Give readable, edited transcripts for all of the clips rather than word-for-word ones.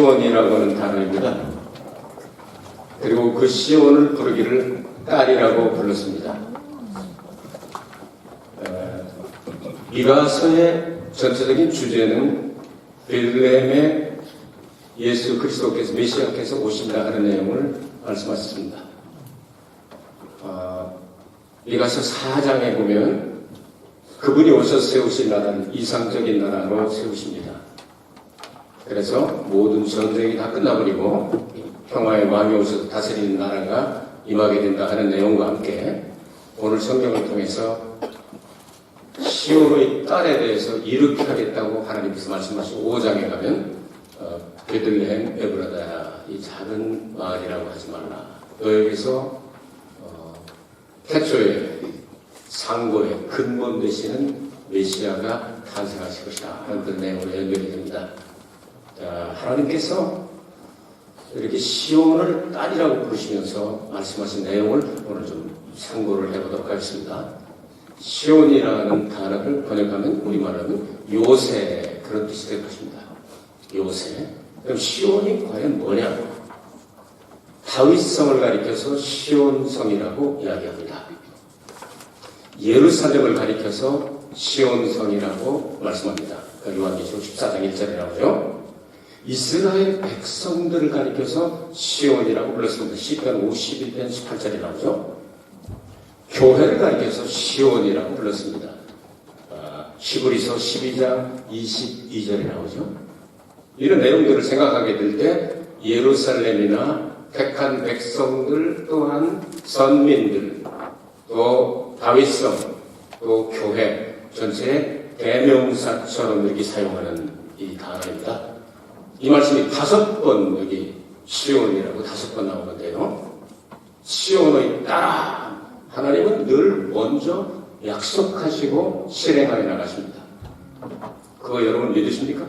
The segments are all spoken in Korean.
시온이라고 하는 단어입니다. 그리고 그 시온을 부르기를 딸이라고 불렀습니다. 미가서의 전체적인 주제는 베들레헴에 예수 그리스도께서 메시아께서 오신다 하는 내용을 말씀하셨습니다. 미가서 4장에 보면 그분이 오셔서 세우신 나라는 이상적인 나라로 세우십니다. 그래서 모든 전쟁이 다 끝나버리고 평화의 왕이 오셔서 다스리는 나라가 임하게 된다 하는 내용과 함께 오늘 성경을 통해서 시온의 딸에 대해서 이렇게 하겠다고 하나님께서 말씀하시고 5장에 가면 베들레헴 에브라다야 이 작은 마을이라고 하지 말라. 너에게서 태초의 상고의 근본 되시는 메시아가 탄생하실 것이다 하는 그런 내용으로 연결이 됩니다. 하나님께서 이렇게 시온을 딸이라고 부르시면서 말씀하신 내용을 오늘 좀 상고를 해보도록 하겠습니다. 시온이라는 단어를 번역하면 우리말로는 요새 그런 뜻이 될 것입니다. 요새. 그럼 시온이 과연 뭐냐고? 다윗성을 가리켜서 시온성이라고 이야기합니다. 예루살렘을 가리켜서 시온성이라고 말씀합니다. 요한계시록 14장 1절에 나오죠. 이스라엘 백성들을 가리켜서 시온이라고 불렀습니다. 시편 51편 18절에 나오죠. 교회를 가리켜서 시온이라고 불렀습니다. 히브리서 12장 22절에 나오죠. 이런 내용들을 생각하게 될 때 예루살렘이나 택한 백성들 또한 선민들 또 다윗성 또 교회 전체의 대명사처럼 이렇게 사용하는 이 단어입니다. 이 말씀이 5번 여기 시온이라고 5번 나오는데요. 시온의 딸아 하나님은 늘 먼저 약속하시고 실행하여 나가십니다. 그거 여러분 믿으십니까?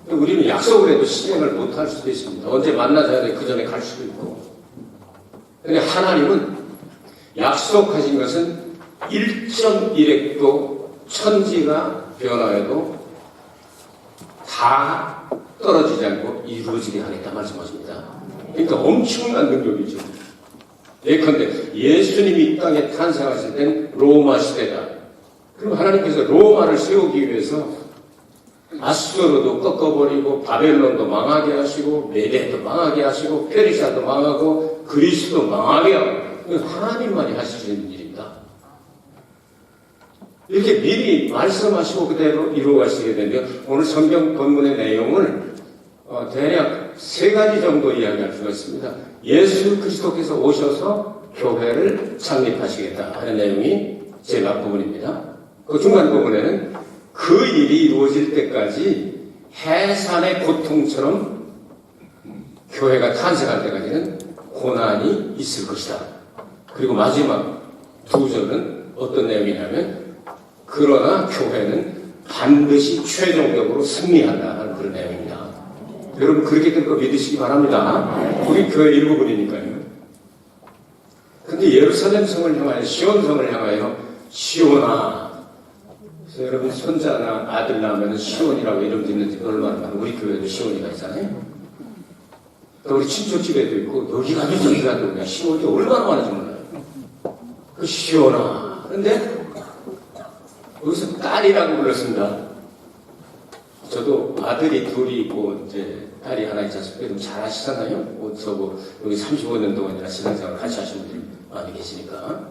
우리는 약속을 해도 실행을 못할 수도 있습니다. 언제 만나자야 돼 그 전에 갈 수도 있고. 그런데 하나님은 약속하신 것은 1.1획도 천지가 변화해도 다 떨어지지 않고 이루어지게 하겠다 말씀하십니다. 그러니까 엄청난 능력이죠. 예컨대 예수님이 이 땅에 탄생하실 땐 로마 시대다. 그럼 하나님께서 로마를 세우기 위해서 아수르도 꺾어버리고 바벨론도 망하게 하시고 메대도 망하게 하시고 페르시아도 망하고 그리스도 망하게 하고 하나님만이 하실 수 있는 일입니다. 이렇게 미리 말씀하시고 그대로 이루어가시게 되는데요. 오늘 성경 본문의 내용을 대략 3가지 정도 이야기할 수가 있습니다. 예수 그리스도께서 오셔서 교회를 창립하시겠다 하는 내용이 제일 앞부분입니다. 그 중간 부분에는 그 일이 이루어질 때까지 해산의 고통처럼 교회가 탄생할 때까지는 고난이 있을 것이다. 그리고 마지막 2절은 어떤 내용이냐면 그러나 교회는 반드시 최종적으로 승리한다 하는 그런 내용입니다. 여러분 그렇게 될 거 믿으시기 바랍니다. 우리 교회 일부분이니까요. 근데 예루살렘 성을 향하여 시온성을 향하여 시온아 그래서 여러분 손자나 아들 낳으면 시온이라고 이름 짓는지 얼마나 많아요. 우리 교회도 시온이가 있잖아요. 또 우리 친척집에도 있고 여기 가도 저기 가도 그냥 시온이 얼마나 많은지 몰라요. 그 시온아. 그런데 여기서 딸이라고 불렀습니다. 저도 아들이 둘이 있고 이제 딸이 하나 있지 않습니까? 좀 잘 아시잖아요. 저거 여기 35년 동안이나 신앙생활 같이 하신 분들이 많이 계시니까.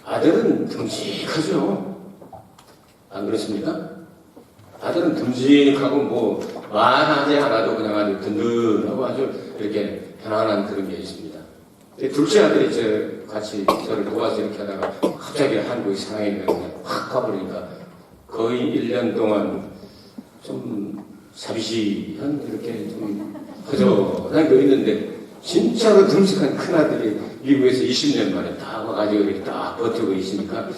아들은 듬직하죠. 안 그렇습니까? 아들은 듬직하고 뭐 말하지 않아도 그냥 아주 든든하고 아주 이렇게 편안한 그런 게 있습니다. 둘째 아들이 같이 저를 도와서 이렇게 하다가 갑자기 한국에 상하이가 그냥 확 가버리니까 거의 1년 동안 좀 사비시한 이렇게 좀 허전한 거 있는데 진짜로 듬직한 큰아들이 미국에서 20년 만에 딱 와가지고 이렇게 딱 버티고 있으니까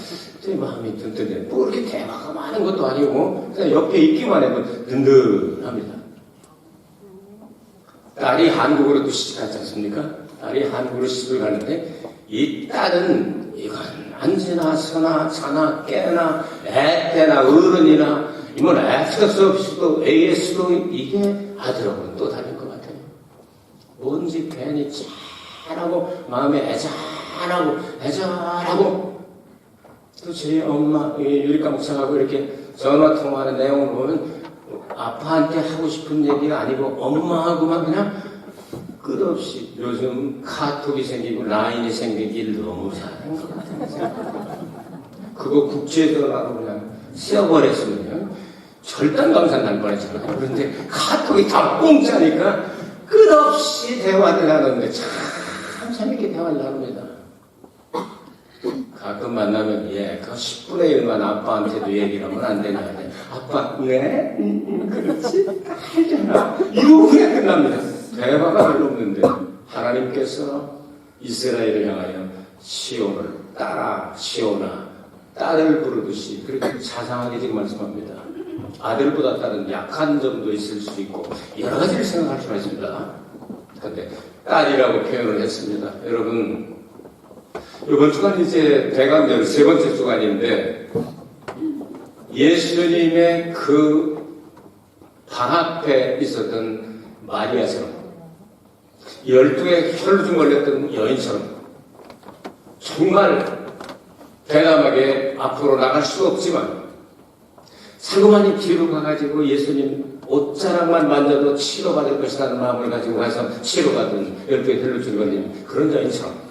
제 마음이 든든해. 뭐 이렇게 대화가 많은 것도 아니고 그냥 옆에 있기만 해도 든든합니다. 딸이 한국으로 또 시집갔지 않습니까? 딸이 한국으로 시집을 가는데 이 딸은 이건 앉으나 서나 자나 깨나 애때나 어른이나 뭐 X도 AS도 이게 아들하고는 또 다른 것 같아요. 뭔지 괜히 짠하고 마음에 애잔하고 또 제 엄마 유리카 목사하고 이렇게 전화 통화하는 내용을 보면 아빠한테 하고 싶은 얘기가 아니고 엄마하고만 그냥 끝없이 요즘 카톡이 생기고 라인이 생기길 너무 잘하는 것 같아요. 그거 국제전화로 그냥 쓰여버렸으면요 절단 감산 날 뻔했잖아요. 그런데 카톡이 다 공짜니까 끝없이 대화를 하는데 참 재밌게 대화를 나눕니다. 가끔 만나면 그 10분의 1만 아빠한테도 얘기를 하면 안 되냐. 아빠 네? 그렇지? 알잖아. 이러고 그냥 끝납니다. 대화가 별로 없는데 하나님께서 이스라엘을 향하여 시온을 따라 시온아 딸을 부르듯이 그렇게 자상하게 지금 말씀합니다. 아들보다 딸은 약한 점도 있을 수 있고 여러 가지를 생각할 수가 있습니다. 그런데 딸이라고 표현을 했습니다. 여러분 이번 주간 이제 대강절 세 번째 주간인데 예수님의 그 방 앞에 있었던 마리아처럼 12의 혈루증 걸렸던 여인처럼 정말 대담하게 앞으로 나갈 수 없지만 살고만이 뒤로 가가지고 예수님 옷자락만 만져도 치료받을 것이라는 마음을 가지고 가서 치료받은 12의 혈루증 걸린 그런 여인처럼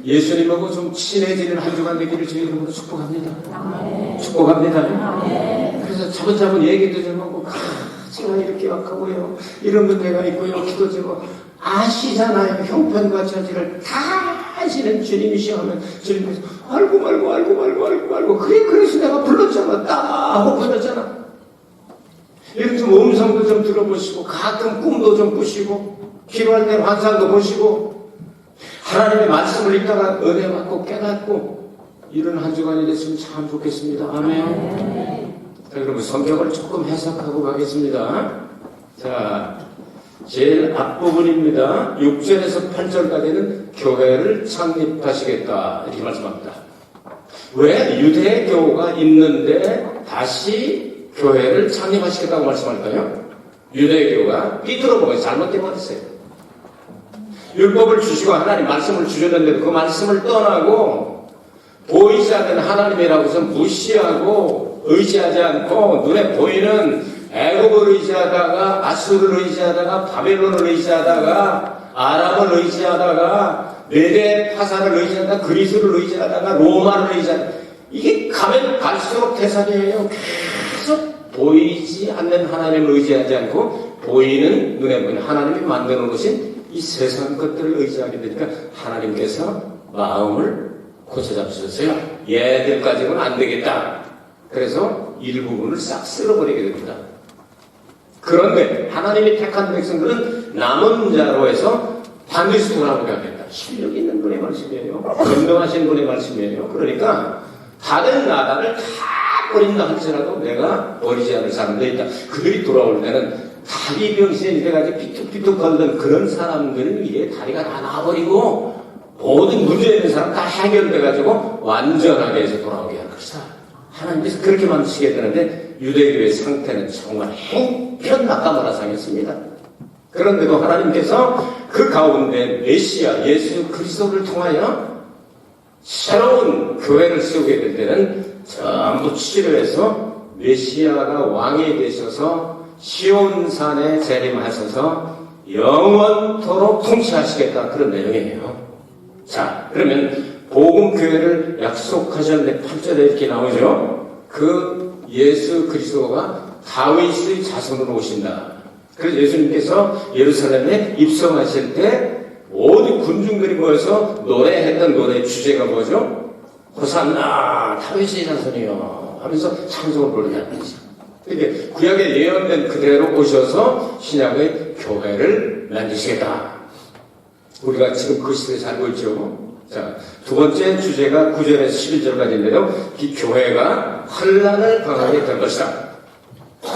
예수님하고 좀 친해지는 한 주간 되기를 주의 이름으로 축복합니다. 축복합니다. 그래서 차분차분 얘기도 좀 하고 제가 이렇게 약하고요. 이런 문제가 있고요. 기도 좀 아시잖아요. 형편과 처지를 다 아시는 주님이시여 하면 주님께서 알고 말고 그래서 내가 불렀잖아. 딱 하고 불렀잖아. 이렇게 좀 음성도 좀 들어보시고 가끔 꿈도 좀 꾸시고 필요할 때 환상도 보시고 하나님의 말씀을 읽다가 은혜 받고 깨닫고 이런 한 주간이 됐으면 참 좋겠습니다. 아멘. 자, 그러면 성경을 조금 해석하고 가겠습니다. 자, 제일 앞부분입니다. 6절에서 8절까지는 교회를 창립하시겠다 이렇게 말씀합니다. 왜 유대 교가 있는데 다시 교회를 창립하시겠다고 말씀할까요? 유대 교가 삐뚤어보고 잘못된 것 같았어요. 율법을 주시고 하나님 말씀을 주셨는데도 그 말씀을 떠나고 보이지 않는 하나님이라고 해서 무시하고 의지하지 않고 눈에 보이는 애굽을 의지하다가 아수르를 의지하다가 바벨론을 의지하다가 아람을 의지하다가 메대 파사를 의지하다가 그리스를 의지하다가 로마를 의지하다가 이게 가면 갈수록 대사이에요. 계속 보이지 않는 하나님을 의지하지 않고 보이는 눈에 보이는 하나님이 만들어 놓으신 이 세상 것들을 의지하게 되니까 하나님께서 마음을 고쳐잡으셨어요. 얘들까지는 안 되겠다. 그래서 일부분을 싹 쓸어버리게 됩니다. 그런데 하나님이 택한 백성들은 남은 자로 해서 반드시 돌아오게 하겠다. 실력 있는 분의 말씀이에요. 건강하신 분의 말씀이에요. 그러니까 다른 나라를 다 버린다 할지라도 내가 버리지 않을 사람들이 있다. 그들이 돌아올 때는 다리 병신이 돼가지고 삐뚤삐뚤 걷는 그런 사람들은 위에 다리가 다 나와버리고 모든 문제 있는 사람 다 해결돼가지고 완전하게 해서 돌아오게 할 것이다. 하나님께서 그렇게 만드시게 되는데 유대교의 상태는 정말 행편 낙가마라 상했습니다. 그런데도 하나님께서 그 가운데 메시아 예수 그리스도를 통하여 새로운 교회를 세우게 될 때는 전부 치료해서 메시아가 왕이 되셔서 시온산에 재림하셔서 영원토록 통치하시겠다 그런 내용이에요. 자, 그러면 복음교회를 약속하셨는데 8절에 이렇게 나오죠. 그 예수 그리스도가 다윗의 자손으로 오신다. 그래서 예수님께서 예루살렘에 입성하실 때 모든 군중들이 모여서 노래했던 노래의 주제가 뭐죠? 호산나 다윗의 자손이요 하면서 찬송을 부르는 거죠. 이게 구약에 예언된 그대로 오셔서 신약의 교회를 만드시겠다. 우리가 지금 그 시대에 살고 있죠. 자, 두 번째 주제가 9절에서 11절까지인데요. 이 교회가 환난을 당하게 될 것이다.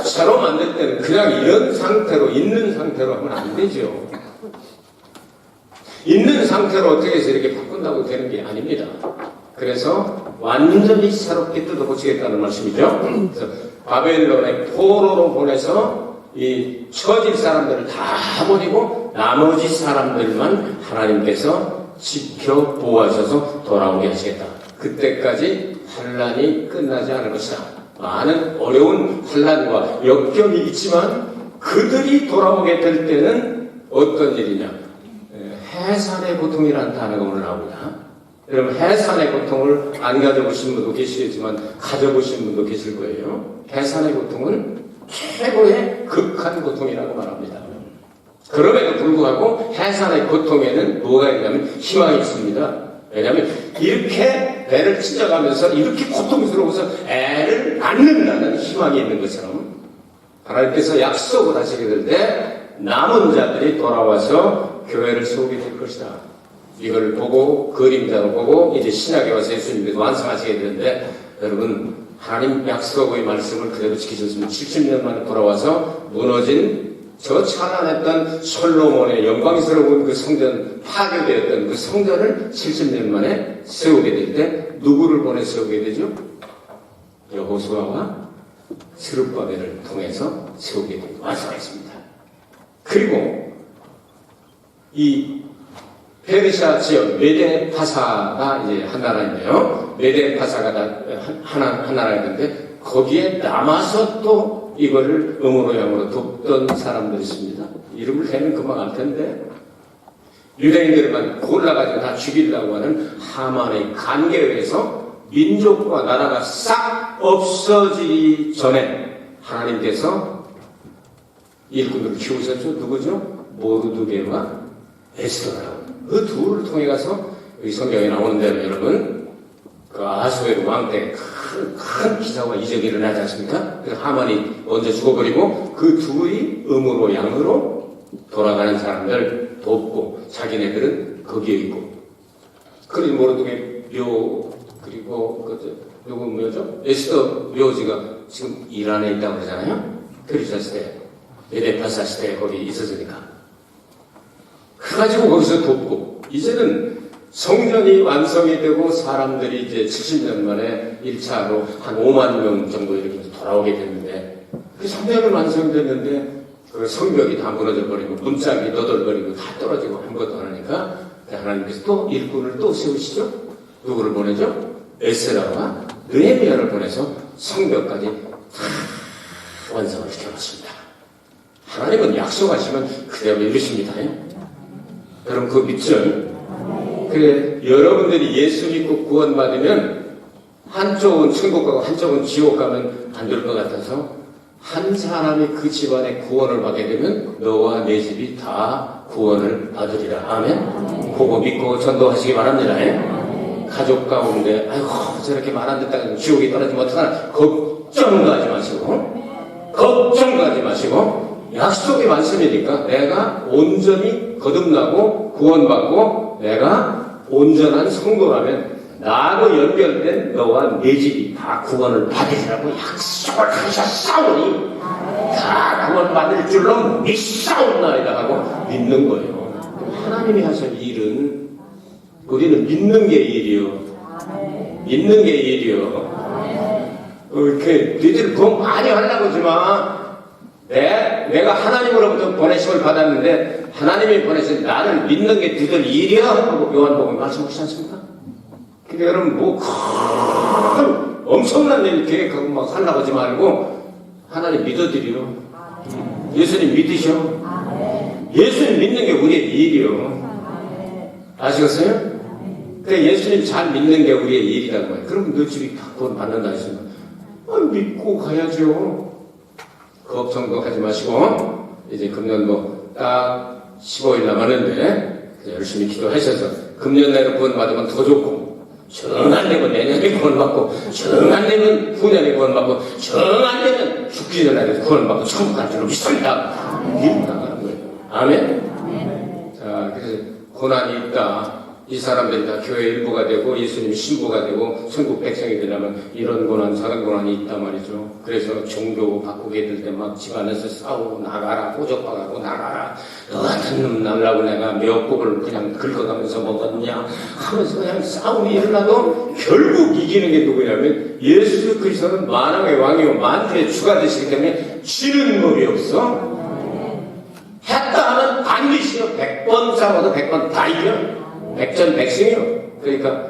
새로 만들 때는 그냥 이런 상태로 있는 상태로 하면 안 되죠. 있는 상태로 어떻게 해서 이렇게 바꾼다고 되는 게 아닙니다. 그래서 완전히 새롭게 뜯어고치겠다는 말씀이죠. 그래서 바벨론의 포로로 보내서 이 처질 사람들을 다 버리고 나머지 사람들만 하나님께서 지켜 보호하셔서 돌아오게 하시겠다. 그때까지 환란이 끝나지 않을 것이다. 많은 어려운 환란과 역경이 있지만 그들이 돌아오게 될 때는 어떤 일이냐? 해산의 고통이라는 단어가 오늘 나옵니다. 여러분, 해산의 고통을 안 가져보신 분도 계시겠지만 가져보신 분도 계실 거예요. 해산의 고통은 최고의 극한 고통이라고 말합니다. 그럼에도 불구하고 해산의 고통에는 뭐가 있냐면 희망이 있습니다. 왜냐하면 이렇게 배를 찢어가면서 이렇게 고통스러워서 애를 낳는다는 희망이 있는 것처럼 하나님께서 약속을 하시게 될 때 남은 자들이 돌아와서 교회를 세우게 될 것이다. 이걸 보고 그림자로 보고 이제 신약에 와서 예수님께서 완성하시게 되는데 여러분 하나님 약속의 말씀을 그대로 지키셨으면 70년 만에 돌아와서 무너진 저 찬란했던 솔로몬의 영광스러운 그 성전, 파괴되었던 그 성전을 70년 만에 세우게 될 때 누구를 보내 세우게 되죠? 여호수아와 스룹바벨을 통해서 세우게 되고 완성했습니다. 그리고 이 페르시아 지역 메데 파사가 이제 한 나라인데요. 메데 파사가 한 나라였는데 거기에 남아서 또 이거를 음으로 양으로 돕던 사람들이 있습니다. 이름을 대면 금방 알 텐데 유대인들만 골라가지고 다 죽이려고 하는 하만의 간계에 의해서 민족과 나라가 싹 없어지기 전에 하나님께서 일꾼들을 키우셨죠. 누구죠? 모르드게와 에스더라고. 그 둘을 통해 가서 여기 성경에 나오는 대로 여러분 그 아수에르 왕 때 큰 기사와 이적이 일어나지 않습니까? 그래서 하만이 먼저 죽어버리고 그 둘이 음으로 양으로 돌아가는 사람들 돕고 자기네들은 거기에 있고 그리고 모르드게 묘 그리고 누구 묘죠? 에스더 묘지가 지금 이란에 있다고 그러잖아요. 페르시아 시대 메데파사 시대에 거기 있었으니까 그래가지고 거기서 돕고 이제는 성전이 완성이 되고 사람들이 이제 70년 만에 1차로 한 5만 명 정도 이렇게 돌아오게 됐는데 그 성전은 완성됐는데 그 성벽이 다 무너져 버리고 문짝이 너덜거리고 다 떨어지고 아무것도 안 하니까 하나님께서 또 일꾼을 또 세우시죠. 누구를 보내죠? 에스라와 느헤미야를 보내서 성벽까지 다 완성을 시켜놨습니다. 하나님은 약속하시면 그대로 이루십니다. 여러분 그거 믿죠? 그래, 여러분들이 예수 믿고 구원받으면 한쪽은 천국 가고 한쪽은 지옥 가면 안 될 것 같아서 한 사람이 그 집안에 구원을 받게 되면 너와 내 집이 다 구원을 받으리라. 아멘? 그거 믿고 전도하시기 바랍니다. 가족 가운데 아이고 저렇게 말 안 듣다가 지옥에 떨어지면 어떡하나 걱정도 하지 마시고 약속의 말씀이니까 내가 온전히 거듭나고 구원받고 내가 온전한 성도라면 나하고 연결된 너와 내 집이 다 구원을 받으리라고 약속을 하셨사오니 다 구원받을 줄로 믿사옵나이다 하고 믿는 거예요. 하나님이 하실 일은 우리는 믿는 게 일이요. 믿는 게 일이요. 이렇게 너희들 구원 많이 하려고 하지만 내가 하나님으로부터 보내심을 받았는데 하나님이 보내신 나를 믿는 게 너희들 일이야 하고 요한복음 말씀하시지 않습니까? 근데 여러분 뭐 큰 엄청난 일 계획하고 막 하려고 하지 말고 하나님 믿어드려. 예수님 믿으셔. 예수님 믿는 게 우리의 일이요. 아시겠어요? 그래 예수님 잘 믿는 게 우리의 일이라고 해요. 그러면 너 집이 다 구원 받는다 했으면 믿고 가야죠. 걱정도 하지 마시고 이제 금년도 딱 15일 남았는데 열심히 기도하셔서 금년 내로 구원 받으면 더 좋고 정 안 되면 내년에 구원 받고 정 안 되면 후년에 구원 받고 정 안 되면 죽기 전에 구원 받고 천국 갈 줄로 믿습니다. 이렇게 나가는 거예요. 아멘? 자 그래서 고난이 있다. 이 사람들이 다 교회 일부가 되고 예수님이 신부가 되고 천국 백성이 되려면 이런 고난 저런 고난이 있단 말이죠. 그래서 종교 바꾸게 될 때 막 집안에서 싸우고 나가라, 호적박하고 나가라, 너 같은 놈 날라고 내가 미역국을 그냥 긁어가면서 먹었냐 하면서 그냥 싸움이 일어나도 결국 이기는 게 누구냐면 예수 그리스도는 만왕의 왕이요 만주의 주가 되시기 때문에 지는 법이 없어. 했다 하면 반드시요 100번 싸워도 100번 다 이겨. 백전백승이요. 그러니까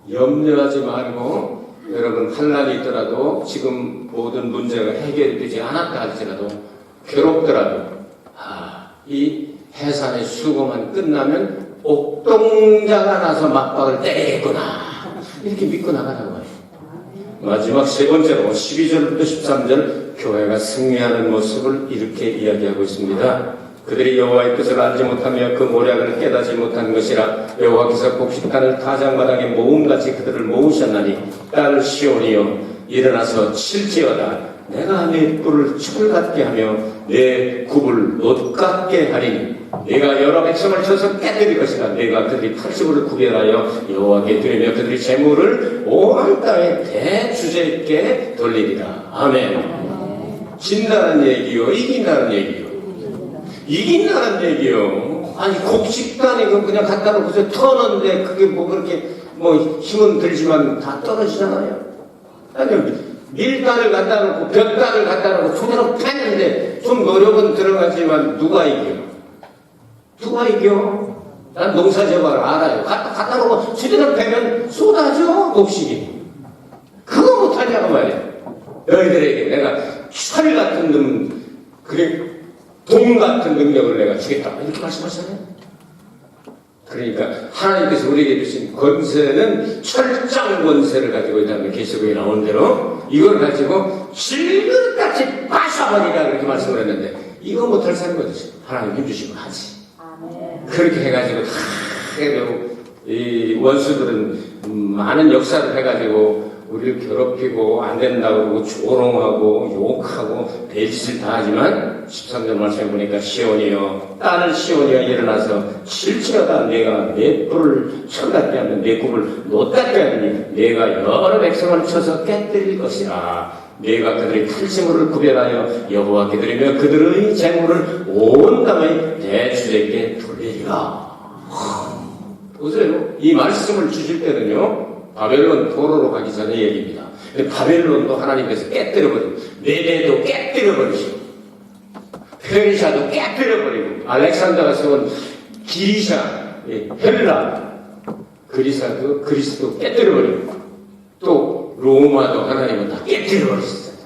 염려하지 말고 여러분 환난이 있더라도 지금 모든 문제가 해결되지 않았다 할지라도 괴롭더라도 이 해산의 수고만 끝나면 옥동자가 나서 맞박을 때리겠구나 이렇게 믿고 나가는 거예요. 마지막 세 번째로 12절부터 13절 교회가 승리하는 모습을 이렇게 이야기하고 있습니다. 그들이 여호와의 뜻을 알지 못하며 그 모략을 깨닫지 못한 것이라. 여호와께서 곡식단을 타작마당에 모음같이 그들을 모으셨나니 딸 시온이여 일어나서 칠지어다. 내가 내 뿔을 철 같게 하며 내 굽을 놋 같게 하리니 내가 여러 백성을 쳐서 깨뜨릴 것이라. 내가 그들이 팔십을 구별하여 여호와께 드리며 그들이 재물을 온 땅에 대주제 있게 돌리리라. 아멘. 진다는 얘기요 이긴다는 얘기요. 이긴다는 얘기요. 아니 곡식단에 그냥 갖다 놓고서 터는데 그게 뭐 그렇게 뭐 힘은 들지만 다 떨어지잖아요. 아니 밀단을 갖다 놓고 볕단을 갖다 놓고 손으로 패는데 좀 노력은 들어가지만 누가 이겨? 누가 이겨? 난 농사지어봐를 알아요. 갖다 놓고 수준을 패면 쏟아져 곡식이. 그거 못하냐고 말이야. 너희들에게 내가 철 같은 놈 그래 동 같은 능력을 내가 주겠다. 이렇게 말씀하잖아요. 그러니까 하나님께서 우리에게 주신 권세는 철장 권세를 가지고 있다는 계시록에 나온 대로 이걸 가지고 질그릇같이 빠셔버리라 그렇게 말씀을 했는데 이거 못할 사람이 어디서 하나님 힘주시면 하지. 그렇게 해가지고 다 해도 이 원수들은 많은 역사를 해가지고 우리를 괴롭히고 안 된다고 그러고 조롱하고 욕하고 별짓을 다 하지만 13절 말씀해 보니까 시온이여 딸을 시온이여 일어나서 칠지어다. 내가 내 뿔을 철같게 하면 내 굽을 놋같게 하니 내가 여러 백성을 쳐서 깨뜨릴 것이라. 내가 그들의 탈지물을 구별하여 여호와께 드리며 그들의 재물을 온 땅의 대주제께 돌리리라. 보세요. 이 말씀을 주실 때는요 바벨론 포로로 가기 전의 얘기입니다. 바벨론도 하나님께서 깨뜨려버리고 메대도 깨뜨려버리시고 페르시아도 깨뜨려버리고 알렉산더가 세운 기리샤, 헬라, 그리스도 깨뜨려버리고 또 로마도 하나님은 다 깨뜨려버리셨어요.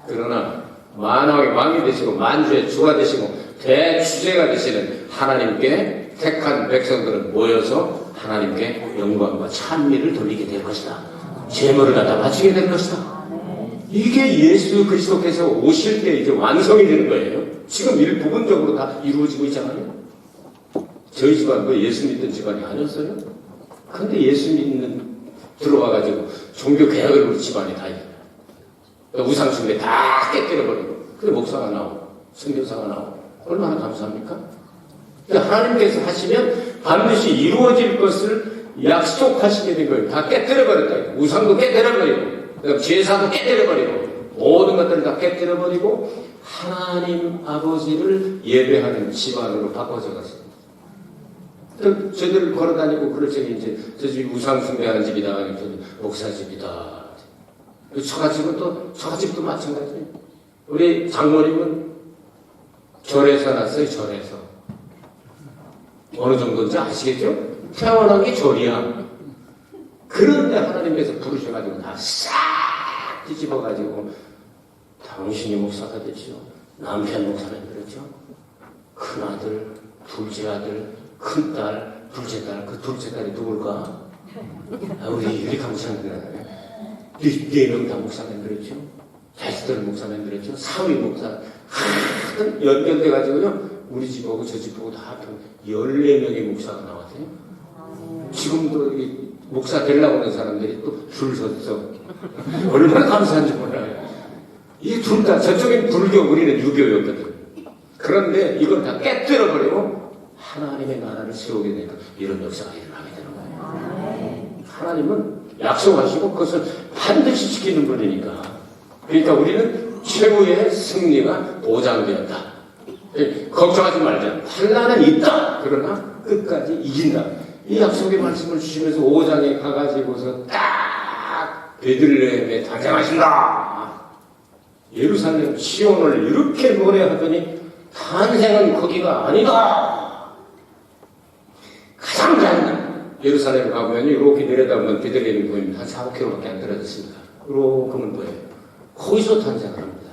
그러나 만왕의 왕이 되시고 만주의 주가 되시고 대주제가 되시는 하나님께 택한 백성들은 모여서 하나님께 영광과 찬미를 돌리게 될 것이다. 제물을 갖다 바치게 될 것이다. 이게 예수 그리스도께서 오실 때 이제 완성이 되는 거예요. 지금 부분적으로 다 이루어지고 있잖아요. 저희 집안도 예수 믿던 집안이 아니었어요. 근데 예수 믿는 들어와가지고 종교 개혁을 우리 집안이 다 이겨요. 우상숭배 다 깨뜨려버리고 그래 목사가 나오고 선교사가 나오고 얼마나 감사합니까? 하나님께서 하시면 반드시 이루어질 것을 약속하시게 된 거예요. 다 깨뜨려버렸다. 우상도 깨뜨려버리고 제사도 깨뜨려버리고 모든 것들을 다 깨뜨려버리고 하나님 아버지를 예배하는 집안으로 바꿔져 갔습니다. 저희들 걸어다니고 그럴 적에 이제 저 집이 우상숭배하는 집이다. 목사 집이다. 처갓집도 마찬가지예요. 우리 장모님은 절에서 났어요. 절에서. 어느 정도인지 아시겠죠? 태어난 게 절이야. 그런데 하나님께서 부르셔가지고 다 싹 뒤집어가지고 당신이 목사가 됐죠. 남편 목사가 됐죠. 큰아들, 둘째 아들, 큰딸, 둘째 딸. 그 둘째 딸이 누굴까? 우리 유리카 목사 만들었네. 네 명 다 목사 만들었죠. 자식들 목사 만들었죠. 사위 목사. 하여튼 연결돼가지고요. 우리 집하고 저 집하고 다 합하면 14명의 목사가 나왔어요. 지금도 이 목사 되려고 하는 사람들이 또 줄 섰어. 얼마나 감사한지 몰라요. 이 둘 다 저쪽엔 불교, 우리는 유교였거든. 그런데 이걸 다 깨뜨려버리고 하나님의 나라를 세우게 되는 이런 역사가 일어나게 되는 거예요. 하나님은 약속하시고 그것을 반드시 지키는 분이니까. 그러니까 우리는 최후의 승리가 보장되었다. 걱정하지 말자. 환난은 있다. 그러나 끝까지 이긴다. 이 약속의 말씀을 주시면서 5장에 가가지고서 딱 베들레헴에 탄생하신다. 예루살렘 시온을 이렇게 노래하더니 탄생은 거기가 아니다. 가장 작은 예루살렘 가보면 이렇게 내려다보면 베들레헴이 보이면 한 4-5km밖에 안 떨어졌습니다. 이렇게만 보여요. 거기서 탄생을 합니다.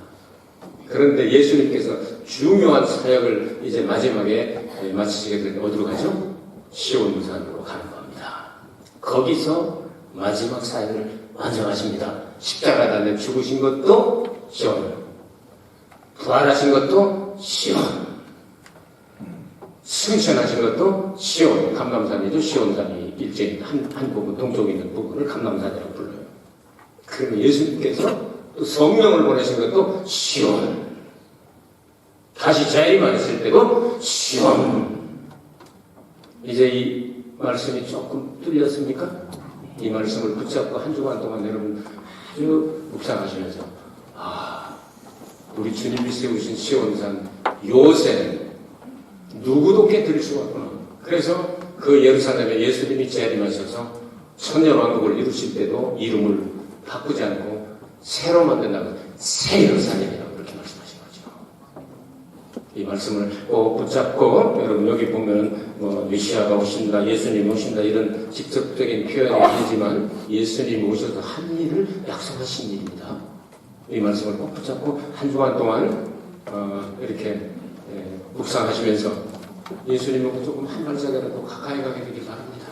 그런데 예수님께서 중요한 사역을 이제 마지막에 마치시게 될 때 어디로 가죠? 시온산으로 가는 겁니다. 거기서 마지막 사역을 완성하십니다. 십자가 달려 죽으신 것도 시온, 부활하신 것도 시온, 승천하신 것도 시온, 감람산이죠. 시온산이 일제히 한 부분, 동쪽에 있는 부분을 감람산이라고 불러요. 그리고 예수님께서 또 성령을 보내신 것도 시온, 다시 재림하셨을 때도 시온. 이제 이 말씀이 조금 뚫렸습니까? 이 말씀을 붙잡고 한 주간 동안 여러분 아주 묵상하시면서 우리 주님이 세우신 시온산 요새는 누구도 깨뜨릴 수가 없구나. 그래서 그 예루살렘에 예수님이 재림하셔서 천년왕국을 이루실 때도 이름을 바꾸지 않고 새로 만든다고 새 예루살렘이라고 그렇게 말씀하신 거죠. 이 말씀을 꼭 붙잡고 여러분 여기 보면 메시아가 오신다, 예수님이 오신다 이런 직접적인 표현이 아니지만 예수님이 오셔서 한 일을 약속하신 일입니다. 이 말씀을 꼭 붙잡고 한 주간 동안 이렇게 묵상하시면서 예수님하고 조금 한 발짝이라도 가까이 가게 되길 바랍니다.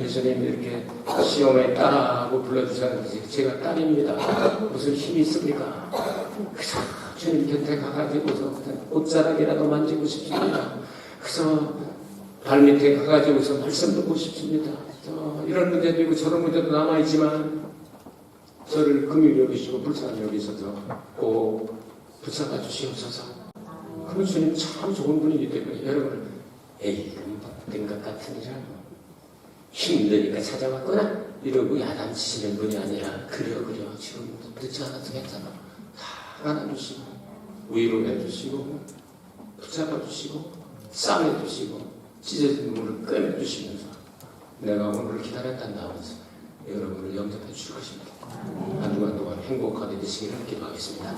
예수님 이렇게 시험에 딸아라고 불러주셨는데 제가 딸입니다. 무슨 힘이 있습니까? 그저 주님 곁에 가가지고서 옷자락이라도 만지고 싶습니다. 그저 발밑에 가가지고서 말씀 듣고 싶습니다. 이런 문제도 있고 저런 문제도 남아있지만 저를 긍휼히 여기시고 불쌍히 여기셔서 꼭 붙잡아 주시옵소서. 그럼 주님 참 좋은 분이기 때문에 여러분을 에이 된 것 같으니라 힘드니까 찾아왔거나 이러고 야단치시는 분이 아니라 그려 지금 늦지 않아도 괜찮아. 다 안아주시고 위로해주시고 붙잡아주시고 싸매주시고 찢어진 물을 꺼내주시면서 내가 오늘을 기다렸단다 하면서 여러분을 영접해 주실 것입니다. 한 주간 동안 행복하게 되시기를 기도하겠습니다.